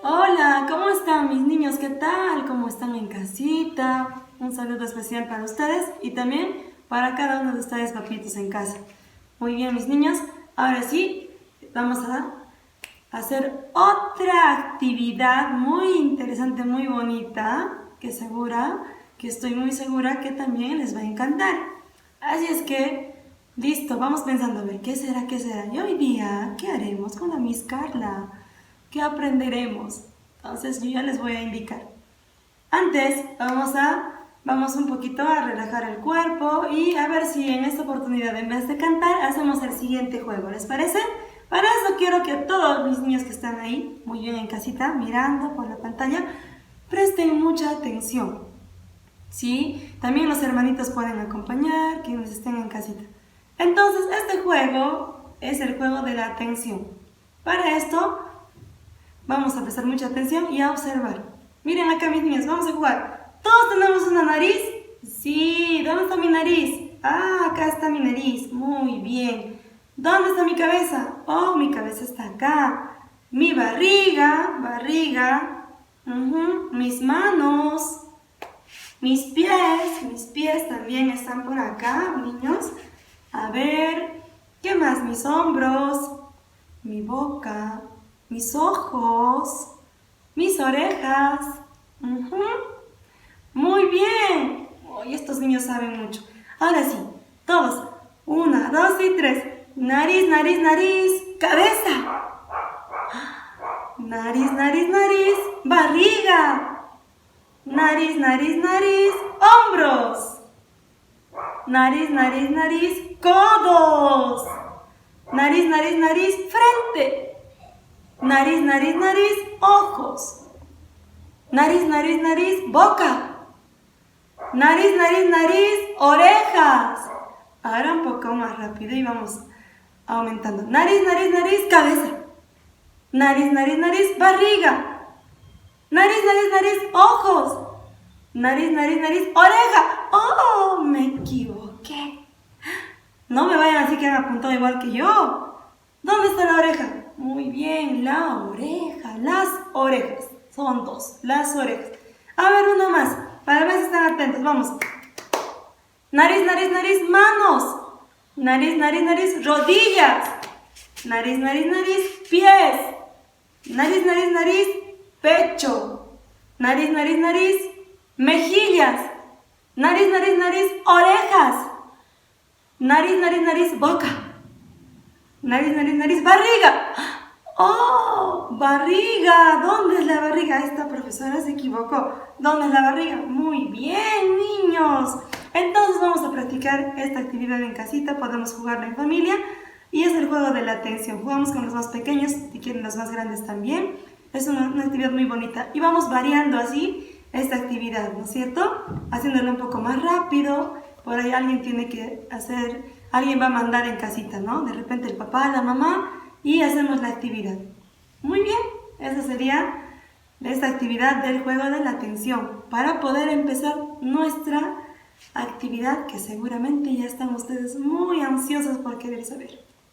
Hola, ¿cómo están mis niños? ¿Qué tal? ¿Cómo están en casita? Un saludo especial para ustedes y también para cada uno de ustedes, papitos, en casa. Muy bien, mis niños. Ahora sí, vamos a hacer otra actividad muy interesante, muy bonita, que estoy muy segura que también les va a encantar. Así es que, listo, vamos pensando a ver, ¿qué será, qué será? Y hoy día, ¿qué haremos con la Miss Carla? ¿Qué aprenderemos? Entonces yo ya les voy a indicar. Antes vamos un poquito a relajar el cuerpo y a ver si en esta oportunidad en vez de cantar hacemos el siguiente juego, ¿les parece? Para eso quiero que todos mis niños que están ahí, muy bien en casita, mirando por la pantalla, presten mucha atención. ¿Sí? También los hermanitos pueden acompañar, quienes estén en casita. Entonces este juego es el juego de la atención. Para esto vamos a prestar mucha atención y a observar. Miren acá mis niños, vamos a jugar. ¿Todos tenemos una nariz? Sí, ¿dónde está mi nariz? Ah, acá está mi nariz. Muy bien. ¿Dónde está mi cabeza? Oh, mi cabeza está acá. Mi barriga. Mis manos. Mis pies también están por acá, niños. A ver, ¿qué más? Mis hombros, mi boca, mis ojos, mis orejas. Muy bien. Hoy estos niños saben mucho. Ahora sí, todos. 1, 2 y 3. Nariz, nariz, nariz. Cabeza. Nariz, nariz, nariz. Barriga. Nariz, nariz, nariz. Hombros. Nariz, nariz, nariz. Codos. Nariz, nariz, nariz. Frente. Nariz, nariz, nariz. Ojos. Nariz, nariz, nariz. Boca. Nariz, nariz, nariz. Orejas. Ahora un poco más rápido y vamos aumentando. Nariz, nariz, nariz. Cabeza. Nariz, nariz, nariz. Barriga. Nariz, nariz, nariz. Ojos. Nariz, nariz, nariz. Oreja. ¡Oh! Me equivoqué. No me vayan así que han apuntado igual que yo. ¿Dónde está la oreja? Muy bien, la oreja. Las orejas. Son 2. Las orejas. A ver, uno más. Para ver si están atentos. Vamos. Nariz, nariz, nariz. Manos. Nariz, nariz, nariz. Rodillas. Nariz, nariz, nariz. Pies. Nariz, nariz, nariz. Pecho. Nariz, nariz, nariz. Mejillas. Nariz, nariz, nariz. Orejas. Nariz, nariz, nariz. Boca. Nariz, nariz, nariz. Barriga. ¡Oh! Barriga. ¿Dónde es la barriga? Esta profesora se equivocó. ¿Dónde es la barriga? Muy bien, niños. Entonces vamos a practicar esta actividad en casita. Podemos jugarla en familia. Y es el juego de la atención. Jugamos con los más pequeños, si quieren los más grandes también. Es una actividad muy bonita. Y vamos variando así esta actividad, ¿no es cierto? Haciéndolo un poco más rápido. Por ahí alguien va a mandar en casita, ¿no? De repente el papá, la mamá, y hacemos la actividad. Muy bien, esa sería esta actividad del juego de la atención, para poder empezar nuestra actividad que seguramente ya están ustedes muy ansiosos por querer saber.